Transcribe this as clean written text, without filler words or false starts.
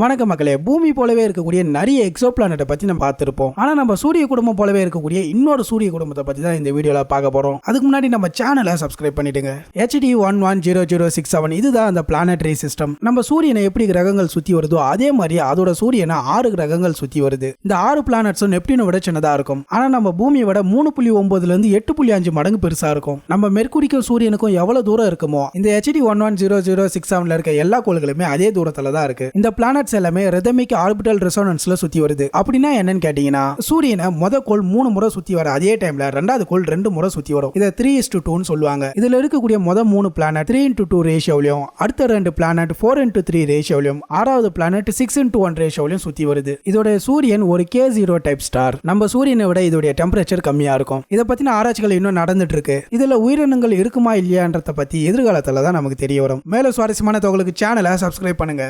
வணக்கம் மக்களே. பூமி போலவே இருக்கக்கூடிய நிறைய எக்ஸோ பிளானட்டை பத்தி நம்ம பார்த்திருப்போம். ஆனா நம்ம சூரிய குடும்பம் போலவே இருக்கக்கூடிய இன்னொரு சூரிய குடும்பத்தை பத்தி தான் இந்த வீடியோல பார்க்க போறோம். அதுக்கு முன்னாடி நம்ம சேனலை சப்ஸ்கிரைப் பண்ணிடுங்க. HD110067 இதுதான் அந்த பிளானட்டரி சிஸ்டம். நம்ம சூரியனை எப்படி கிரகங்கள் சுத்தி வருதோ அதே மாதிரி அதோட சூரியனை 6 கிரகங்கள் சுத்தி வருது. இந்த 6 பிளானட்ஸும் நெப்டியூனை விட சின்னதா இருக்கும். ஆனா நம்ம பூமியை விட 3.9 இருந்து 8.5 மடங்கு பெருசா இருக்கும். நம்ம மெர்க்குரிக்கும் சூரியனுக்கும் எவ்வளவு தூரம் இருக்குமோ இந்த HD110067 இருக்க எல்லா கோள்களுமே அதே தூரத்துல தான் இருக்கு. இந்த பிளானட் எல்லாமே ரிதமிக் ஆர்பிட்டல் ரெசோனன்ஸ்ல சுத்தி வருது. அப்படின்னா என்னன்னு கேட்டீங்கன்னா சூரியனை முத கோள் 3 முறை சுத்தி வர அதே டைம்ல ரெண்டாவது கோள் 2 முறை சுத்தி வரும். இதை 3:2 ன்னு சொல்லுவாங்க. இதுல இருக்கக்கூடிய முத 3 பிளானட் 3:2 ரேஷியோலயும், அடுத்த 2 பிளானட் 4:3 ரேஷியோலயும், ஆறாவது பிளானட் 6:1 ரேஷியோலயும் சுத்தி வருது. இதோட சூரியன் ஒரு K0 டைப் ஸ்டார். நம்ம சூரியனை விட இதோட டெம்பரேச்சர் கம்மியா இருக்கும். இதை பத்தின ஆராய்ச்சிகள் இன்னும் நடந்துட்டு இருக்கு. இதுல உயிரினங்கள் இருக்குமா இல்லையான்றத பத்தி எதிர்காலத்துல தான் நமக்கு தெரிய வரும். மேலும் சுவாரஸ்யமான தகவலுக்கு சேனலை சப்ஸ்கிரைப் பண்ணுங்க.